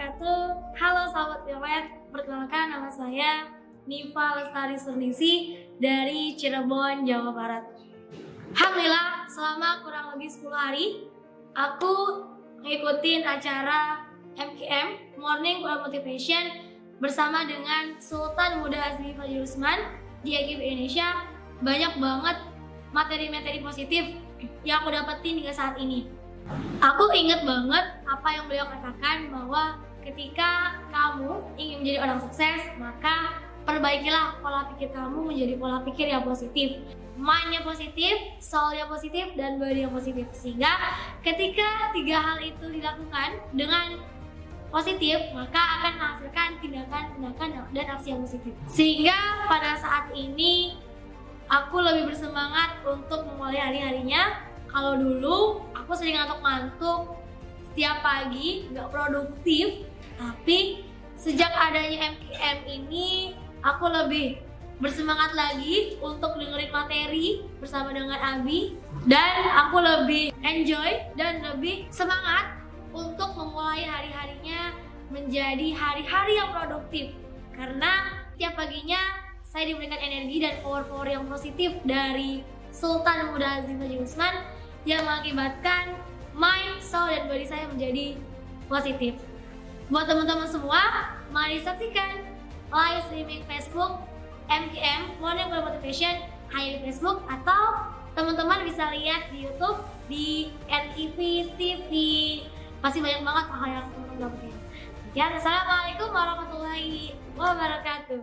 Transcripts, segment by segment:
wabarakatuh. Halo sahabat Violet, perkenalkan nama saya Nifa Lestari Surnisi dari Cirebon, Jawa Barat. Alhamdulillah, selama kurang lebih 10 hari aku ngikutin acara MKM Morning Quran Motivation bersama dengan Sultan Muda Azmi Fajri Usman di AKB Indonesia. Banyak banget materi-materi positif yang aku dapetin hingga saat ini. Aku inget banget apa yang beliau katakan, bahwa ketika kamu ingin menjadi orang sukses, maka perbaikilah pola pikir kamu menjadi pola pikir yang positif. Mind-nya positif, soul-nya positif, dan body yang positif. Sehingga ketika 3 hal itu dilakukan dengan positif, maka akan menghasilkan tindakan-tindakan dan aksi yang positif. Sehingga pada saat ini aku lebih bersemangat untuk memulai hari-harinya. Kalau dulu aku sering ngantuk-ngantuk setiap pagi, nggak produktif. Tapi sejak adanya MKM ini, aku lebih bersemangat lagi untuk dengerin materi bersama dengan Abi. Dan aku lebih enjoy dan lebih semangat untuk memulai hari-harinya menjadi hari-hari yang produktif. Karena setiap paginya saya diberikan energi dan power-power yang positif dari Sultan Muda Azmi Fajri Usman yang mengakibatkan mind, soul, dan body saya menjadi positif. Buat teman-teman semua, mari saksikan live streaming Facebook MKM Morning Quran Motivation hanya di Facebook, atau teman-teman bisa lihat di YouTube di NTV TV. Pasti banyak banget hal yang teman-teman dapetin. Ya, assalamualaikum warahmatullahi wabarakatuh.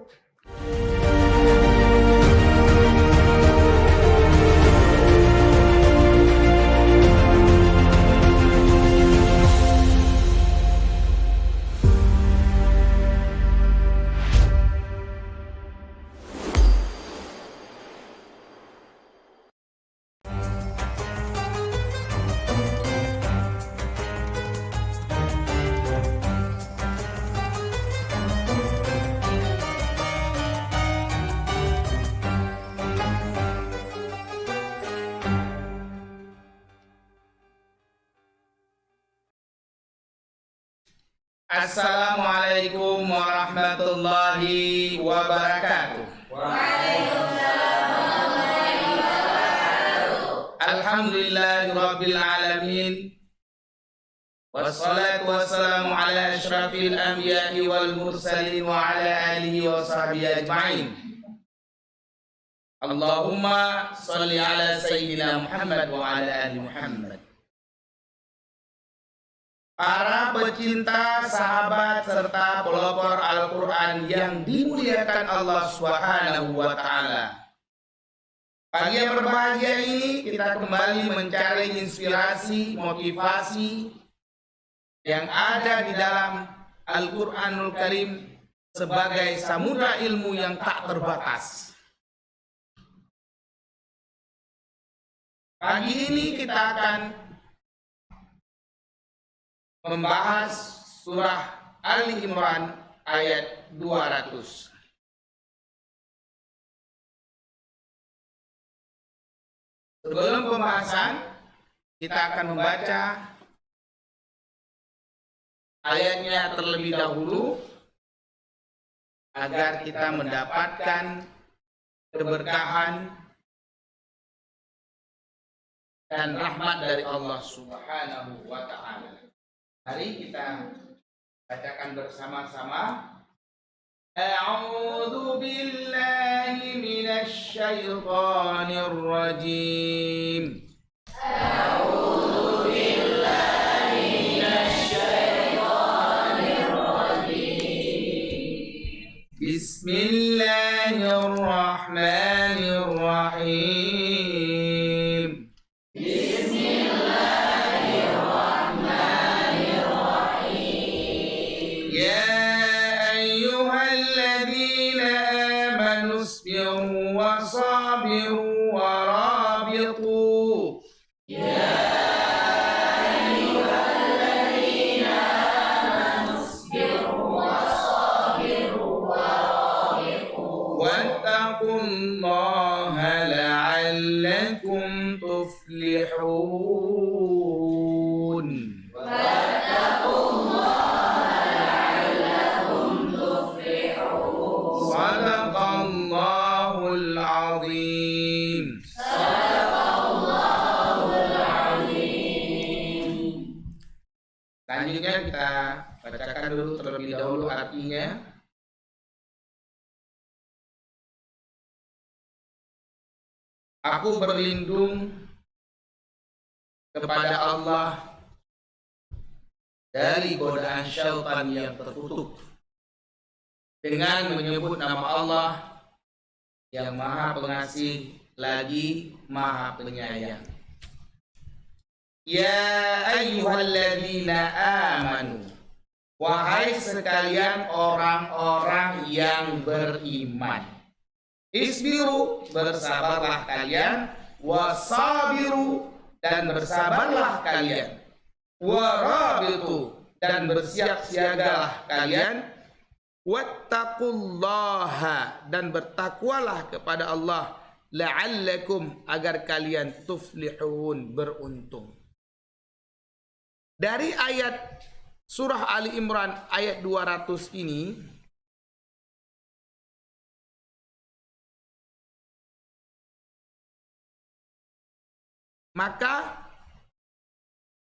Assalamualaikum warahmatullahi wabarakatuh. Waalaikumsalam warahmatullahi wabarakatuh. Alhamdulillahirabbil alamin. Wassalatu wassalamu ala asyrafil anbiya'i wal mursalin wa ala alihi wa sahbihi ajma'in. Allahumma shalli ala sayyidina Muhammad wa ala ali Muhammad. Para pecinta, sahabat, serta pelopor Al-Quran yang dimuliakan Allah Subhanahu wa Ta'ala, pagi yang berbahagia ini kita kembali mencari inspirasi, motivasi yang ada di dalam Al-Quranul Karim sebagai samudra ilmu yang tak terbatas. Pagi ini kita akan membahas surah Ali Imran ayat 200. Sebelum pembahasan, kita akan membaca ayatnya terlebih dahulu agar kita mendapatkan keberkahan dan rahmat dari Allah Subhanahu wa Ta'ala. Mari kita bacakan bersama-sama. A'udzu billahi minasy syaithanir rajim. A'udzu billahi minasy syaithanir rajim. Bismillahirrahmanirrahim. وصابروا ورابطوا يا أيها الذين آمنوا اصبروا وصابروا ورابطوا واتقوا الله لعلكم تفلحون. واتقوا الله Aku berlindung kepada Allah dari godaan syaitan yang terkutuk dengan menyebut nama Allah yang Maha Pengasih lagi Maha Penyayang. Ya ayyuhalladzina amanu, wahai sekalian orang-orang yang beriman. Isbiru, bersabarlah kalian. Wasabiru, dan bersabarlah kalian. Warabitu, dan bersiap-siagalah kalian. Wattaqullaha, dan bertakwalah kepada Allah. La'allakum, agar kalian tuflihun, beruntung. Dari ayat surah Ali Imran ayat 200 ini, maka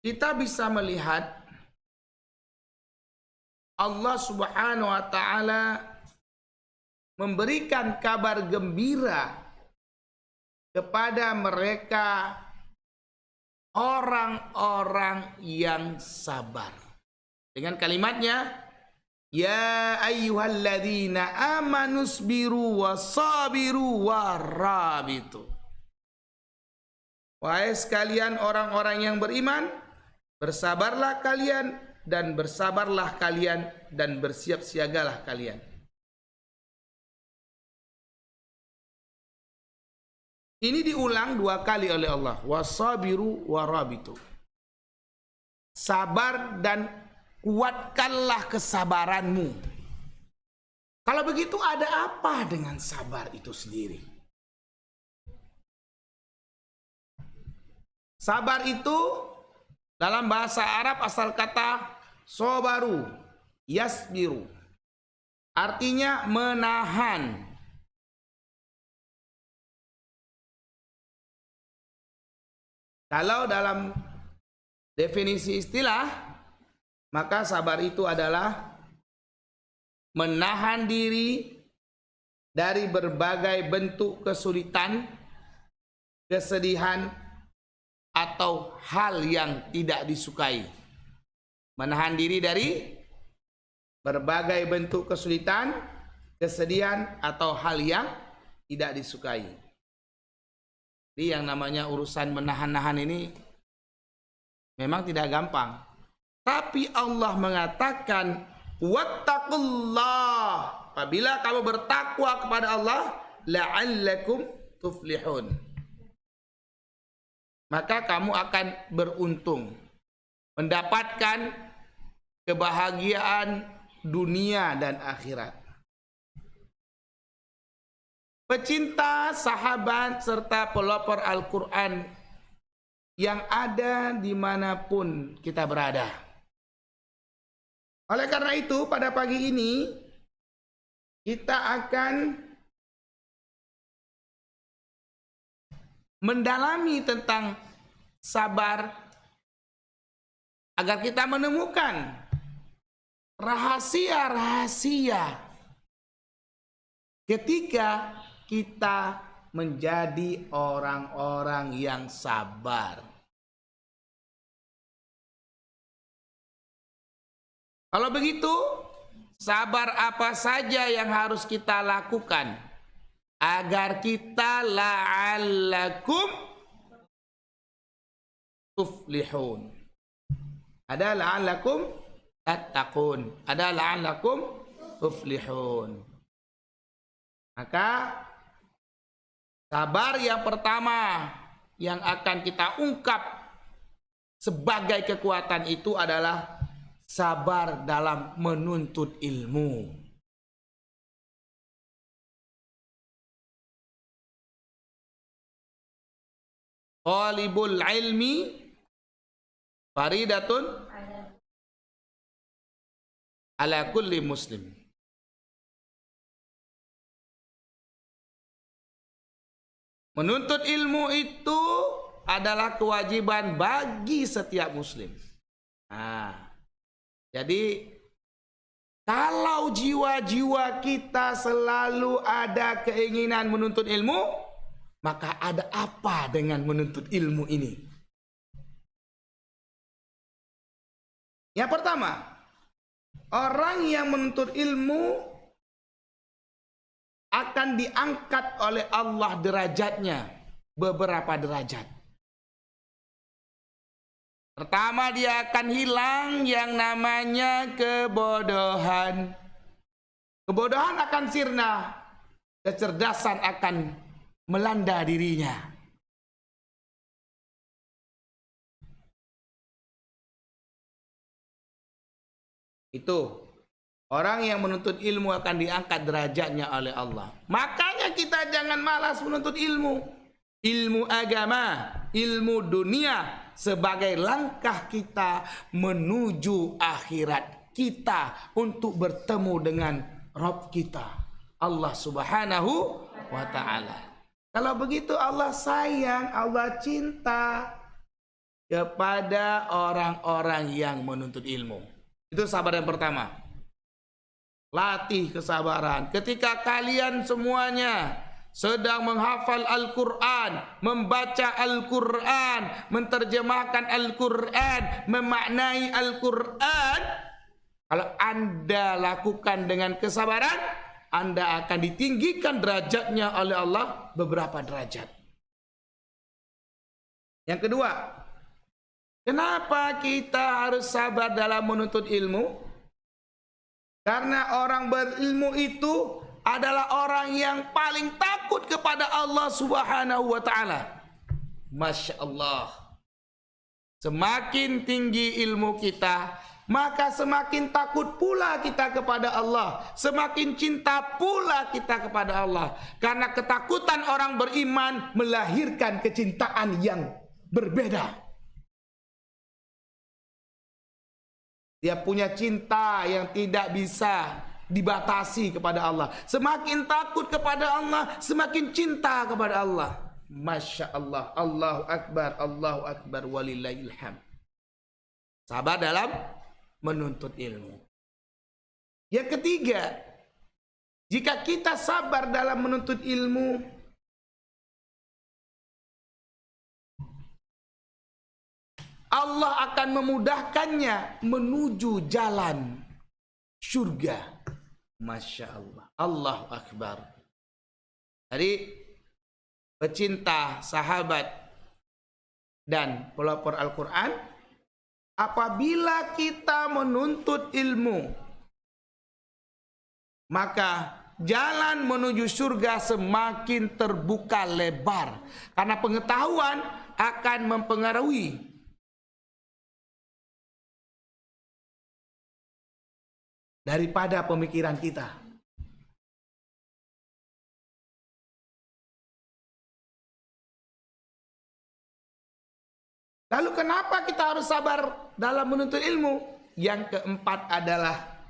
kita bisa melihat Allah Subhanahu wa taala memberikan kabar gembira kepada mereka orang-orang yang sabar. Dengan kalimatnya, ya ayyuhalladzina amanusbiru wasabiru warabitu. Wahai sekalian orang-orang yang beriman, bersabarlah kalian dan bersabarlah kalian dan bersiap-siagalah kalian. Ini diulang 2 kali oleh Allah. Wasabiru warabitu. Sabar dan kuatkanlah kesabaranmu. Kalau begitu ada apa dengan sabar itu sendiri? Sabar itu dalam bahasa Arab asal kata sobaru, yasbiru. Artinya menahan. Kalau dalam definisi istilah, maka sabar itu adalah menahan diri dari berbagai bentuk kesulitan, kesedihan, atau hal yang tidak disukai. Menahan diri dari berbagai bentuk kesulitan, kesedihan, atau hal yang tidak disukai. Jadi yang namanya urusan menahan-nahan ini memang tidak gampang. Tapi Allah mengatakan, wattaqullah. Apabila kamu bertakwa kepada Allah, la'allakum tuflihun. Maka kamu akan beruntung, mendapatkan kebahagiaan dunia dan akhirat. Pecinta, sahabat, serta pelopor Al-Quran yang ada dimanapun kita berada. Oleh karena itu, pada pagi ini kita akan mendalami tentang sabar agar kita menemukan rahasia-rahasia ketika kita menjadi orang-orang yang sabar. Kalau begitu, sabar apa saja yang harus kita lakukan agar kita la'allakum tuflihun? Ada la'allakum tattaqun, ada la'allakum tuflihun. Maka sabar yang pertama yang akan kita ungkap sebagai kekuatan itu adalah sabar dalam menuntut ilmu. Talibul ilmi faridatun ala kulli muslim. Menuntut ilmu itu adalah kewajiban bagi setiap muslim. Nah, jadi kalau jiwa-jiwa kita selalu ada keinginan menuntut ilmu, Maka ada apa dengan menuntut ilmu ini? Yang pertama, orang yang menuntut ilmu akan diangkat oleh Allah derajatnya beberapa derajat. Pertama, dia akan hilang yang namanya kebodohan. Kebodohan akan sirna, kecerdasan akan melanda dirinya. Itu orang yang menuntut ilmu akan diangkat derajatnya oleh Allah. Makanya kita jangan malas menuntut ilmu. Ilmu agama, ilmu dunia sebagai langkah kita menuju akhirat kita untuk bertemu dengan Rabb kita, Allah Subhanahu wa Ta'ala. Kalau begitu Allah sayang, Allah cinta kepada orang-orang yang menuntut ilmu. Itu sabar yang pertama. Latih kesabaran. Ketika kalian semuanya sedang menghafal Al-Quran, membaca Al-Quran, menterjemahkan Al-Quran, memaknai Al-Quran, kalau Anda lakukan dengan kesabaran, Anda akan ditinggikan derajatnya oleh Allah beberapa derajat. Yang kedua, kenapa kita harus sabar dalam menuntut ilmu? Karena orang berilmu itu adalah orang yang paling takut kepada Allah Subhanahu wa Ta'ala. Masya Allah. Semakin tinggi ilmu kita, maka semakin takut pula kita kepada Allah. Semakin cinta pula kita kepada Allah. Karena ketakutan orang beriman melahirkan kecintaan yang berbeda. Dia punya cinta yang tidak bisa dibatasi kepada Allah. Semakin takut kepada Allah, semakin cinta kepada Allah. Masya Allah. Allahu Akbar, walillahil hamd. Sabar dalam menuntut ilmu. Yang ketiga, jika kita sabar dalam menuntut ilmu, Allah akan memudahkannya menuju jalan surga. Masya Allah. Allahu Akbar. Jadi pecinta, sahabat, dan pelopor Al-Quran, apabila kita menuntut ilmu, maka jalan menuju surga semakin terbuka lebar. Karena pengetahuan akan mempengaruhi daripada pemikiran kita. Lalu kenapa kita harus sabar dalam menuntut ilmu? Yang keempat adalah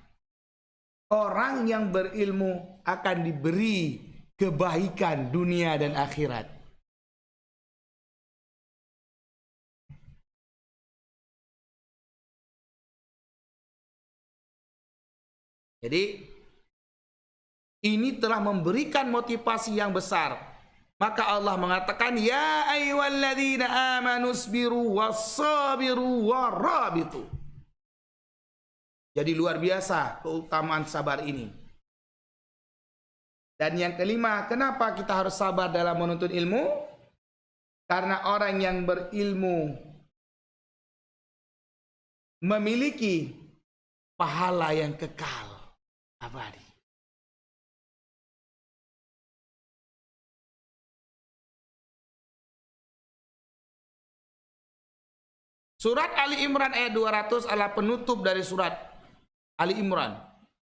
orang yang berilmu akan diberi kebaikan dunia dan akhirat. Jadi ini telah memberikan motivasi yang besar. Maka Allah mengatakan, ya ayyuhalladzina amanu sabiru wassabiru warabitu. Jadi luar biasa keutamaan sabar ini. Dan yang kelima, kenapa kita harus sabar dalam menuntut ilmu? Karena orang yang berilmu memiliki pahala yang kekal abadi. Surat Ali Imran ayat 200 adalah penutup dari surat Ali Imran.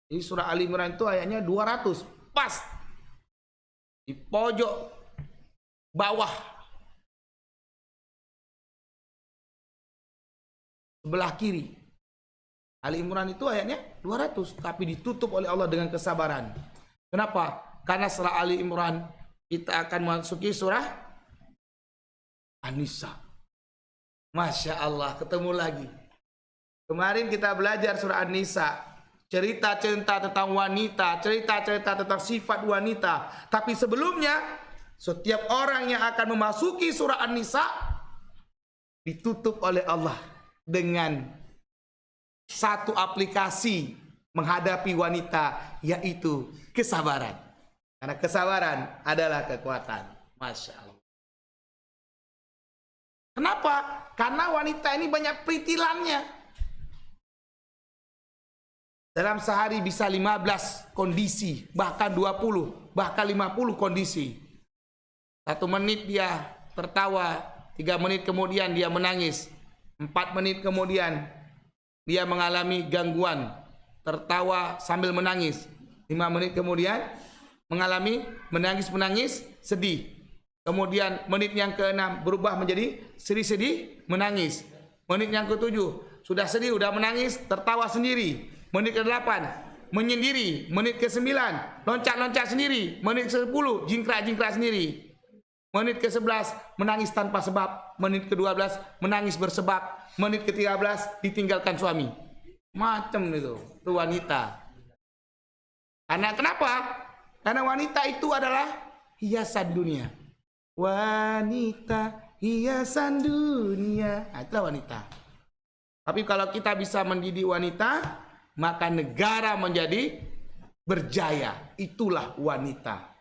Jadi surat Ali Imran itu ayatnya 200, pas di pojok bawah sebelah kiri. Ali Imran itu ayatnya 200, tapi ditutup oleh Allah dengan kesabaran. Kenapa? Karena setelah Ali Imran kita akan memasuki surah An-Nisa. Masya Allah, ketemu lagi. Kemarin kita belajar surah An-Nisa, cerita-cerita tentang wanita, cerita-cerita tentang sifat wanita. Tapi sebelumnya Setiap orang yang akan memasuki surah An-Nisa ditutup oleh Allah dengan satu aplikasi menghadapi wanita, yaitu kesabaran. Karena kesabaran adalah kekuatan. Masya Allah. Kenapa? Karena wanita ini banyak peritilannya. Dalam sehari bisa 15 kondisi, bahkan 20, bahkan 50 kondisi. 1 menit dia tertawa, 3 menit kemudian dia menangis, 4 menit kemudian dia mengalami gangguan, tertawa sambil menangis, 5 menit kemudian mengalami menangis-menangis sedih. Kemudian menit yang ke-6 berubah menjadi sedih-sedih menangis. Menit yang ke-7 sudah sedih, sudah menangis, tertawa sendiri. Menit ke-8 menyendiri. Menit ke-9 loncat-loncat sendiri. Menit ke-10 jingkrak-jingkrak sendiri. Menit ke-11 menangis tanpa sebab. Menit ke-12 menangis bersebab. Menit ke-13 ditinggalkan suami. Macam itu wanita. Karena kenapa? Karena wanita itu adalah hiasan dunia. Wanita hiasan dunia. Nah, itulah wanita. Tapi kalau kita bisa mendidik wanita, maka negara menjadi berjaya. Itulah wanita.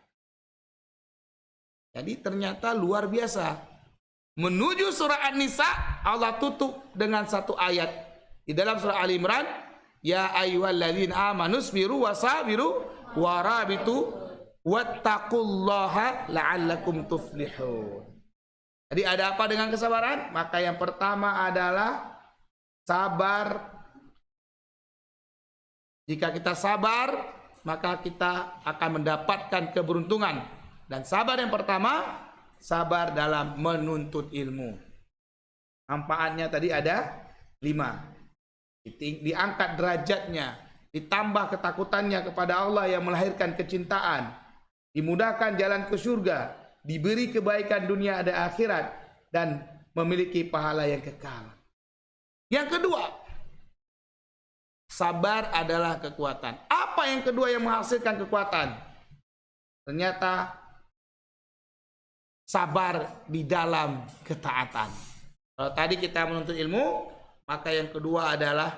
Jadi ternyata luar biasa. Menuju surah An-Nisa, Allah tutup dengan satu ayat. Di dalam surah Ali Imran, ya ayyuhalladzina amanu sabiru wasabiru warabitu wattaqullaha la'allakum tuflihun. Jadi ada apa dengan kesabaran? Maka yang pertama adalah sabar. Jika kita sabar, maka kita akan mendapatkan keberuntungan. Dan sabar yang pertama, sabar dalam menuntut ilmu. Manfaatnya tadi ada 5. Diangkat derajatnya, ditambah ketakutannya kepada Allah yang melahirkan kecintaan, dimudahkan jalan ke surga, diberi kebaikan dunia dan akhirat, dan memiliki pahala yang kekal. Yang kedua, sabar adalah kekuatan. Apa yang kedua yang menghasilkan kekuatan? Ternyata sabar di dalam ketaatan. Kalau tadi kita menuntut ilmu, maka yang kedua adalah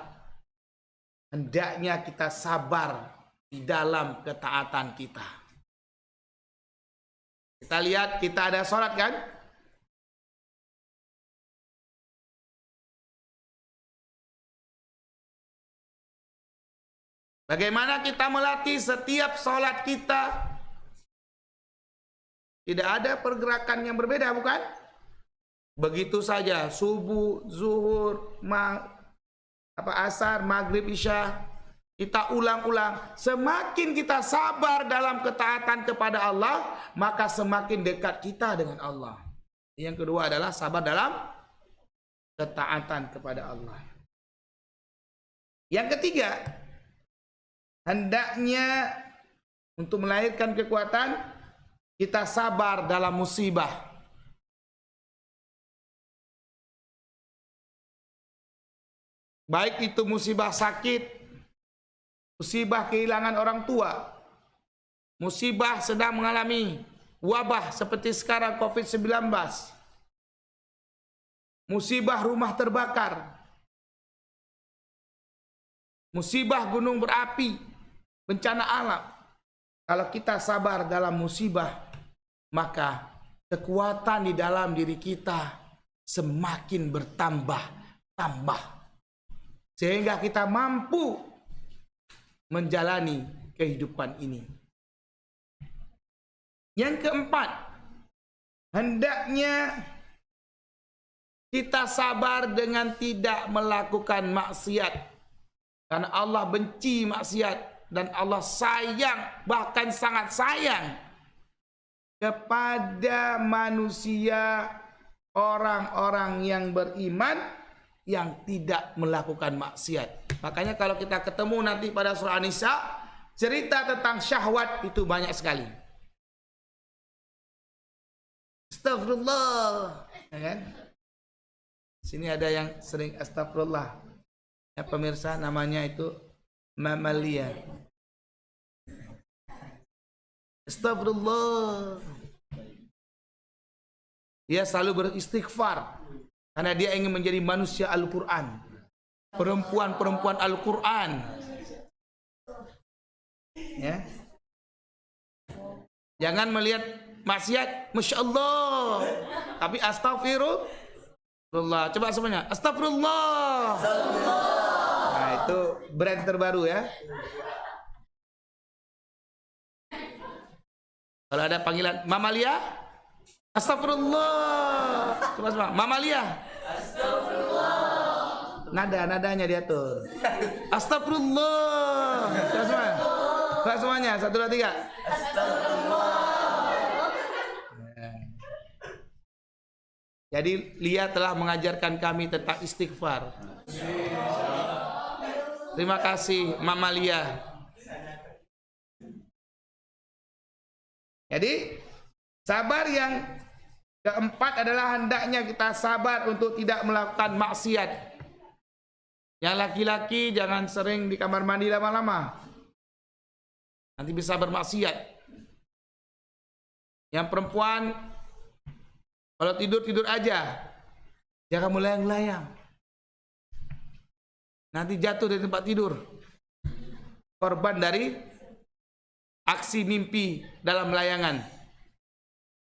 hendaknya kita sabar di dalam ketaatan kita. Kita lihat, kita ada sholat kan? Bagaimana kita melatih setiap sholat kita? Tidak ada pergerakan yang berbeda, bukan? Begitu saja, subuh, zuhur, asar, maghrib, isya, kita ulang-ulang. Semakin kita sabar dalam ketaatan kepada Allah, maka semakin dekat kita dengan Allah. Yang kedua adalah sabar dalam ketaatan kepada Allah. Yang ketiga, hendaknya untuk melahirkan kekuatan, kita sabar dalam musibah. Baik itu musibah sakit, musibah kehilangan orang tua, musibah sedang mengalami wabah seperti sekarang COVID-19, musibah rumah terbakar, musibah gunung berapi, bencana alam. Kalau kita sabar dalam musibah, maka kekuatan di dalam diri kita semakin bertambah-tambah. Sehingga kita mampu menjalani kehidupan ini. Yang keempat, hendaknya kita sabar dengan tidak melakukan maksiat. Karena Allah benci maksiat dan Allah sayang, bahkan sangat sayang kepada manusia, orang-orang yang beriman yang tidak melakukan maksiat. Makanya kalau kita ketemu nanti pada surah An-Nisa, cerita tentang syahwat itu banyak sekali. Astagfirullah, ya kan? Sini ada yang sering astagfirullah. Ya, pemirsa, namanya itu Mamalia. Astagfirullah. Dia selalu beristighfar karena dia ingin menjadi manusia Al-Quran, perempuan-perempuan Al-Quran. Ya. Jangan melihat maksiat, Masya Allah, tapi astagfirullah. Coba semuanya, astagfirullah. Nah, itu brand terbaru ya. Kalau ada panggilan Mamalia, astagfirullah. Coba semua, Mamalia. Astagfirullah. Nadanya diatur. Astagfirullah. Coba semua. Coba semuanya, 1, 2, 3. Astagfirullah. Jadi Lia telah mengajarkan kami tentang istighfar. Terima kasih Mama Lia. Jadi sabar yang keempat adalah hendaknya kita sabar untuk tidak melakukan maksiat. Yang laki-laki jangan sering di kamar mandi lama-lama, nanti bisa bermaksiat. Yang perempuan kalau tidur aja, jangan melayang-layang, nanti jatuh dari tempat tidur, korban dari aksi mimpi dalam layangan.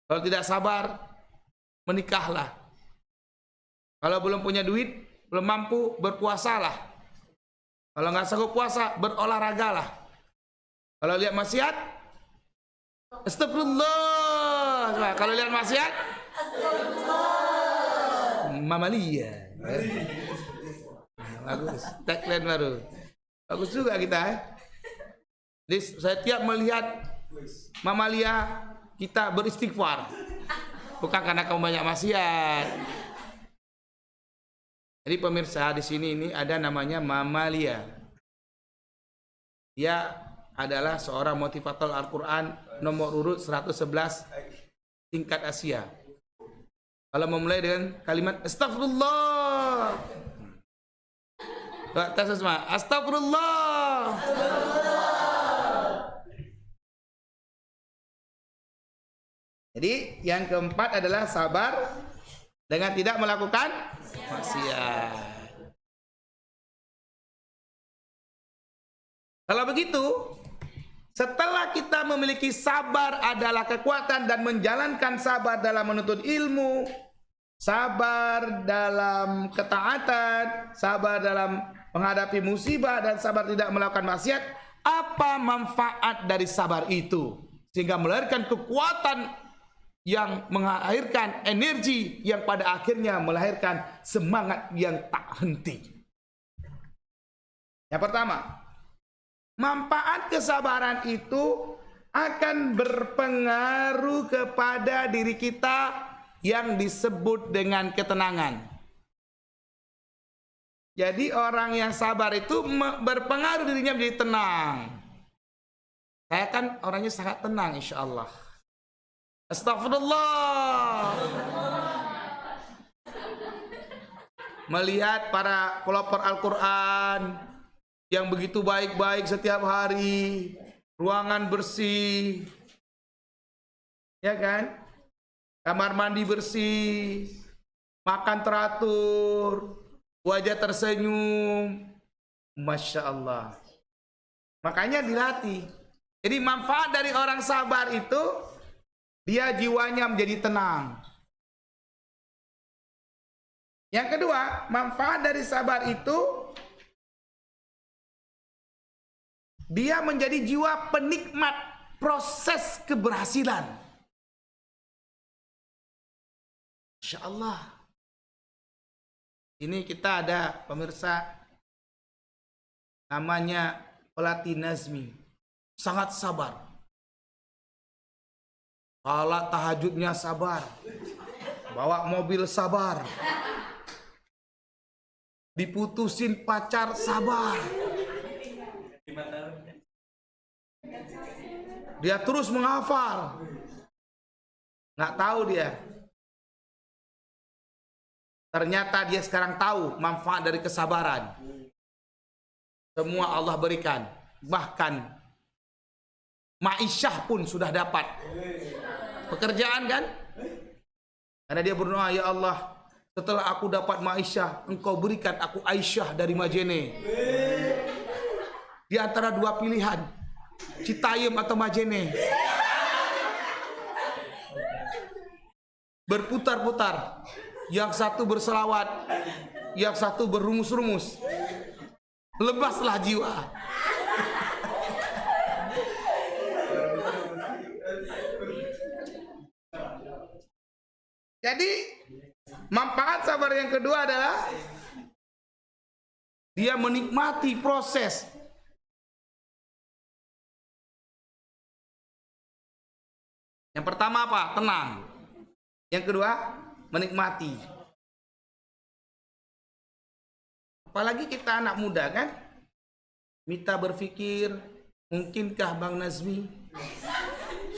Kalau tidak sabar, menikahlah. Kalau belum punya duit, belum mampu, berpuasalah. Kalau nggak sanggup puasa, berolahragalah. Kalau lihat maksiat, astagfirullah. Coba, kalau lihat maksiat, Mamalia. Bagus, tagline baru. Bagus juga kita. Jadi setiap melihat Mamalia, kita beristighfar. Bukan karena kamu banyak maksiat. Jadi pemirsa, di sini ini ada namanya Mamalia. Dia adalah seorang motivator Al-Quran nomor urut 111 tingkat Asia. Kalau memulai dengan kalimat astagfirullah. Tes semua, astagfirullah. Jadi yang keempat adalah sabar dengan tidak melakukan maksiat. Kalau begitu, setelah kita memiliki sabar adalah kekuatan dan menjalankan sabar dalam menuntut ilmu, sabar dalam ketaatan, sabar dalam menghadapi musibah, dan sabar tidak melakukan maksiat, apa manfaat dari sabar itu? Sehingga melahirkan kekuatan yang melahirkan energi yang pada akhirnya melahirkan semangat yang tak henti. Yang pertama, manfaat kesabaran itu akan berpengaruh kepada diri kita yang disebut dengan ketenangan. Jadi orang yang sabar itu berpengaruh dirinya menjadi tenang. Saya kan orangnya sangat tenang, insya Allah. Astagfirullah. Melihat para pelopor Al-Quran yang begitu baik-baik setiap hari, ruangan bersih, ya kan? Kamar mandi bersih, makan teratur, wajah tersenyum, Masya Allah. Makanya dilatih. Jadi manfaat dari orang sabar itu, dia jiwanya menjadi tenang. Yang kedua, manfaat dari sabar itu, dia menjadi jiwa penikmat proses keberhasilan. Insya Allah. Ini kita ada pemirsa namanya pelatih Nazmi, sangat sabar. Salat tahajudnya sabar, bawa mobil sabar, diputusin pacar sabar. Dia terus menghafal, nggak tahu dia. Ternyata dia sekarang tahu manfaat dari kesabaran. Semua Allah berikan, bahkan ma'isyah pun sudah dapat. Pekerjaan kan? Karena dia berdoa, ya Allah, setelah aku dapat Ma'isyah, engkau berikan aku Aisyah dari Majene. Di antara dua pilihan, Citayam atau Majene. Berputar-putar. Yang satu berselawat, yang satu berrumus-rumus. Lebaslah jiwa. Jadi manfaat sabar yang kedua adalah dia menikmati proses. Yang pertama apa? Tenang. Yang kedua, menikmati. Apalagi kita anak muda kan? Mita berpikir, mungkinkah Bang Nazmi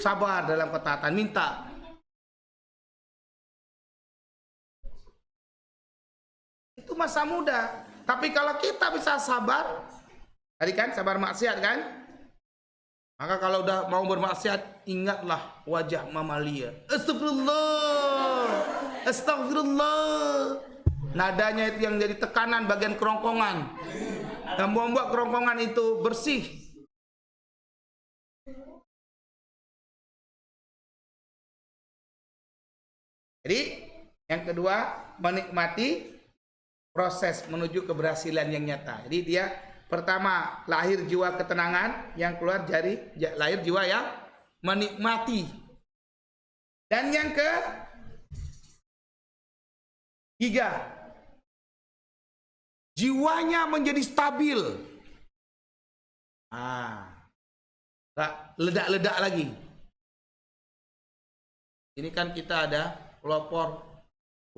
sabar dalam ketaatan? Minta. Itu masa muda. Tapi kalau kita bisa sabar, tadi kan sabar maksiat kan? Maka kalau udah mau bermaksiat, ingatlah wajah Mama Lia. Astagfirullah. Astagfirullah. Nadanya itu yang jadi tekanan bagian kerongkongan. Yang membuat kerongkongan itu bersih. Jadi yang kedua, menikmati proses menuju keberhasilan yang nyata. Jadi dia pertama lahir jiwa ketenangan, yang keluar dari lahir jiwa yang menikmati. Dan yang ketiga, jiwanya menjadi stabil. Tak ledak-ledak lagi. Ini kan kita ada pelopor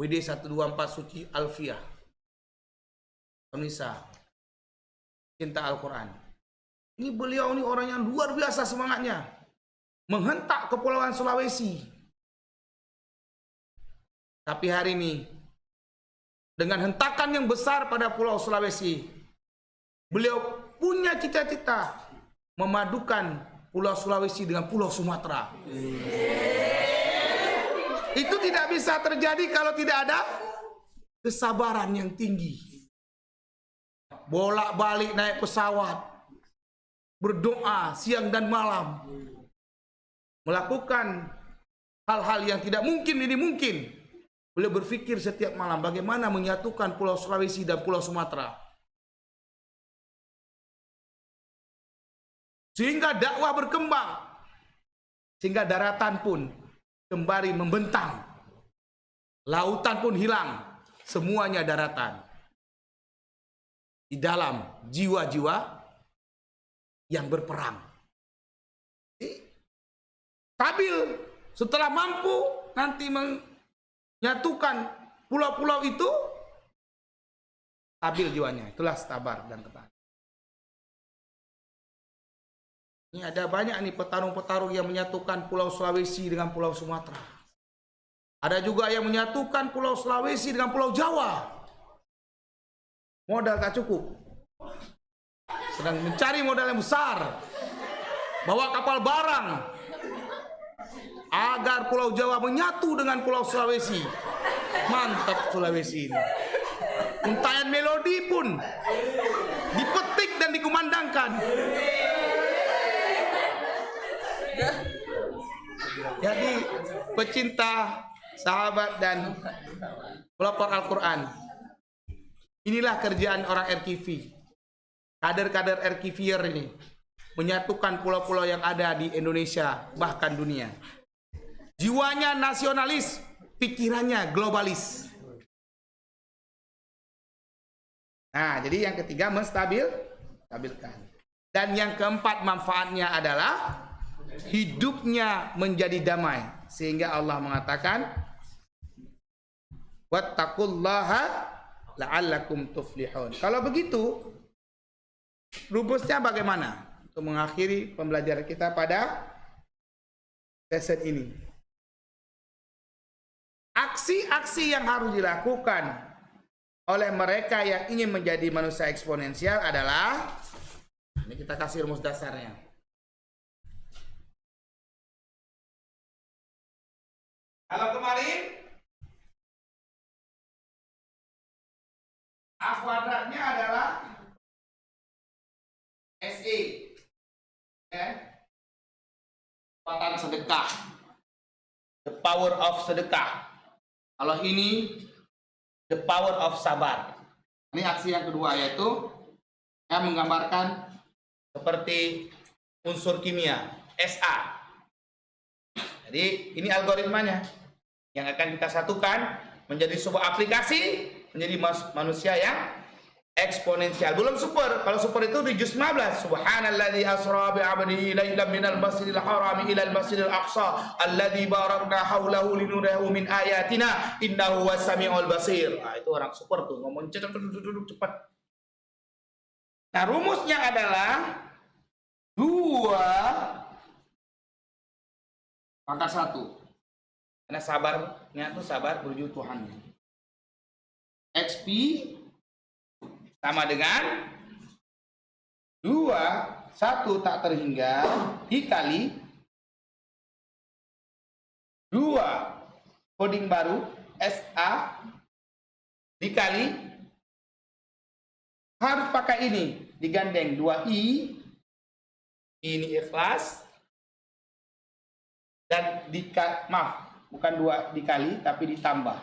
WD 124 Suci Alfiah. Pemirsa cinta Al-Quran. Ini beliau ini orang yang luar biasa semangatnya. Menghentak kepulauan Sulawesi. Tapi hari ini, dengan hentakan yang besar pada Pulau Sulawesi, beliau punya cita-cita memadukan Pulau Sulawesi dengan Pulau Sumatera. Itu tidak bisa terjadi kalau tidak ada kesabaran yang tinggi. Bolak-balik naik pesawat, berdoa siang dan malam, melakukan hal-hal yang tidak mungkin ini mungkin. Beliau berpikir setiap malam bagaimana menyatukan Pulau Sulawesi dan Pulau Sumatera, sehingga dakwah berkembang, sehingga daratan pun kembali membentang, lautan pun hilang, semuanya daratan. Di dalam jiwa-jiwa yang berperang. Stabil. Setelah mampu nanti menyatukan pulau-pulau itu, stabil jiwanya. Itulah sabar dan ketaatan. Ini ada banyak nih petarung-petarung yang menyatukan Pulau Sulawesi dengan Pulau Sumatera. Ada juga yang menyatukan Pulau Sulawesi dengan Pulau Jawa. Modal tak cukup. Sedang mencari modal yang besar. Bawa kapal barang. Agar Pulau Jawa menyatu dengan Pulau Sulawesi. Mantap Sulawesi ini. Untayan melodi pun dipetik dan dikumandangkan. Jadi pecinta, sahabat dan pelopor Al-Quran, inilah kerjaan orang RKV. Kader-kader RKVer ini menyatukan pulau-pulau yang ada di Indonesia, bahkan dunia. Jiwanya nasionalis, pikirannya globalis. Nah, jadi yang ketiga menstabilkan. Dan yang keempat manfaatnya adalah hidupnya menjadi damai. Sehingga Allah mengatakan, wattaqullaha la'allakum tuflihun. Kalau begitu, rumusnya bagaimana untuk mengakhiri pembelajaran kita pada sesi ini? Aksi-aksi yang harus dilakukan oleh mereka yang ingin menjadi manusia eksponensial adalah, ini kita kasih rumus dasarnya. Kalau kemarin sedekah. The power of sedekah. Kalau ini the power of sabar. Ini aksi yang kedua, yaitu yang menggambarkan seperti unsur kimia SA. Jadi ini algoritmanya yang akan kita satukan menjadi sebuah aplikasi, menjadi manusia yang eksponensial. Belum super. Kalau super itu di juz 15. Subhanalladzi asra bi 'abdihi lailan minal masjidil haram ila al masjidil aqsa alladzi barakna haulahu linuriyahu min ayatina innahu was-sami'ul basir. Nah, itu orang super tuh, ngomong cepat. Nah, rumusnya adalah 2 maka 1. Karena sabarnya itu sabar menuju Tuhan. XP sama dengan 2, 1 tak terhingga dikali 2 coding baru SA dikali, harus pakai ini digandeng 2I, ini ikhlas, dan maaf, bukan 2 dikali tapi ditambah.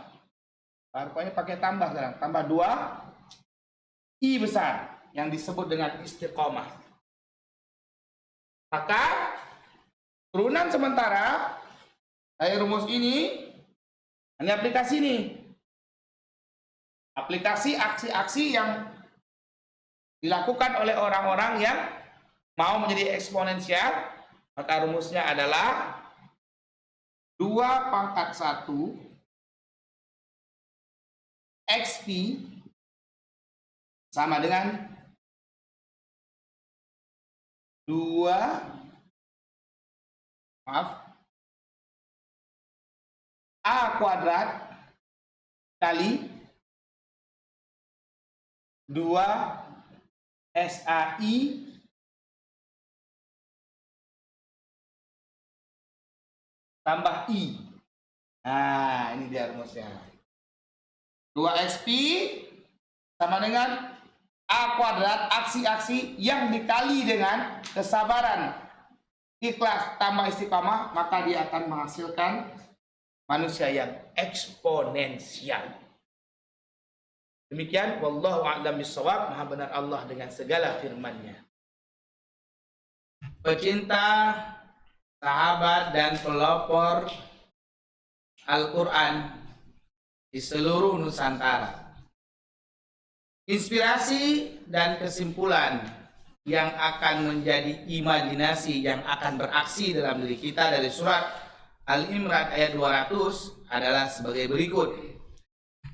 Pokoknya pakai tambah sekarang, tambah 2 I besar yang disebut dengan istiqomah. Maka turunan sementara dari rumus ini aplikasi ini. Aplikasi aksi-aksi yang dilakukan oleh orang-orang yang mau menjadi eksponensial. Maka rumusnya adalah 2 pangkat 1 XP sama dengan 2 A kuadrat kali 2 SAI tambah I. Nah, ini dia rumusnya. 2 XP sama dengan A kuadrat aksi-aksi yang dikali dengan kesabaran, ikhlas tambah istiqamah, maka dia akan menghasilkan manusia yang eksponensial. Demikian, wallahu a'lam bishawab. Maha benar Allah dengan segala firman-Nya. Pecinta, sahabat dan pelopor Al-Quran di seluruh Nusantara, inspirasi dan kesimpulan yang akan menjadi imajinasi yang akan beraksi dalam diri kita dari surat Al-Imran ayat 200 adalah sebagai berikut.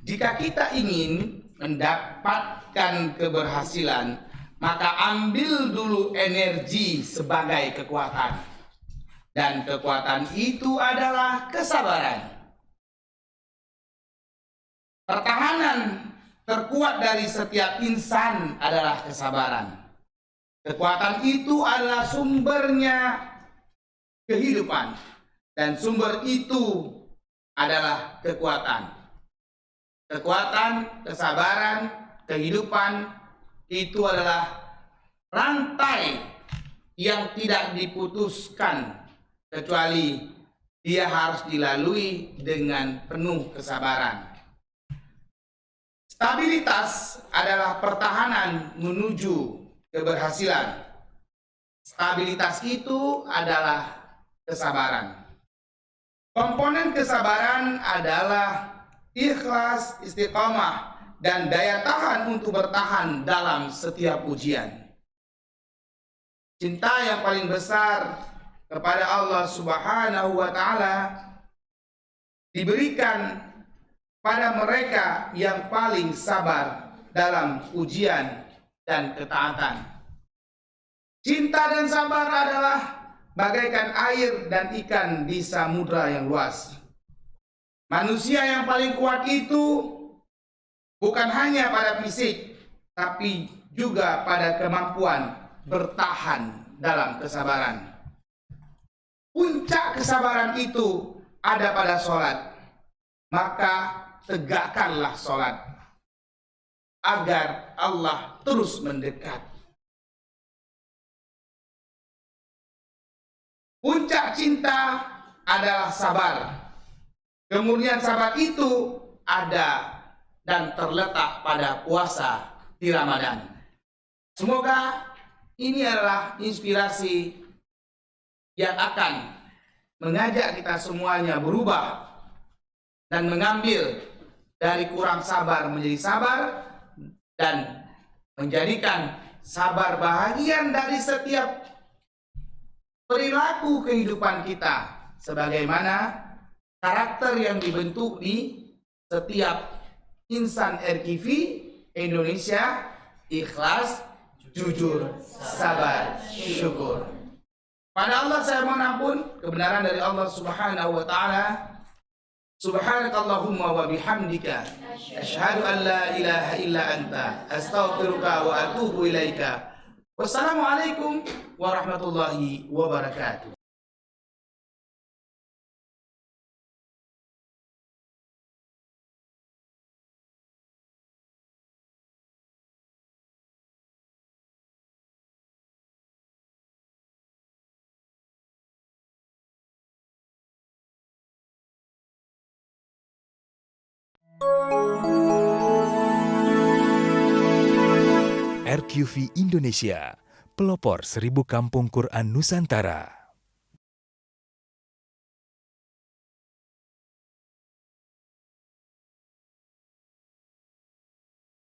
Jika kita ingin mendapatkan keberhasilan, maka ambil dulu energi sebagai kekuatan. Dan kekuatan itu adalah kesabaran. Pertahanan terkuat dari setiap insan adalah kesabaran. Kekuatan itu adalah sumbernya kehidupan. Dan sumber itu adalah kekuatan. Kekuatan, kesabaran, kehidupan itu adalah rantai yang tidak diputuskan kecuali dia harus dilalui dengan penuh kesabaran. Stabilitas adalah pertahanan menuju keberhasilan. Stabilitas itu adalah kesabaran. Komponen kesabaran adalah ikhlas, istiqamah, dan daya tahan untuk bertahan dalam setiap ujian. Cinta yang paling besar kepada Allah Subhanahu wa Ta'ala diberikan pada mereka yang paling sabar dalam ujian dan ketaatan. Cinta dan sabar adalah bagaikan air dan ikan di samudra yang luas. Manusia yang paling kuat itu bukan hanya pada fisik, tapi juga pada kemampuan bertahan dalam kesabaran. Puncak kesabaran itu ada pada sholat. Maka tegakkanlah sholat agar Allah terus mendekat. Puncak cinta adalah sabar. Kemudian sabar itu ada dan terletak pada puasa di Ramadan. Semoga ini adalah inspirasi yang akan mengajak kita semuanya berubah dan mengambil dari kurang sabar menjadi sabar dan menjadikan sabar bahagian dari setiap perilaku kehidupan kita, sebagaimana karakter yang dibentuk di setiap insan RKV Indonesia: ikhlas, jujur, sabar, syukur. Pada Allah saya mohon ampun, kebenaran dari Allah Subhanahu wa taala. Subhanakallahumma wa bihamdika asyhadu an la ilaha illa anta astaghfiruka wa atubu ilaika. Wassalamualaikum warahmatullahi wabarakatuh. RQV Indonesia, pelopor 1000 kampung Quran Nusantara.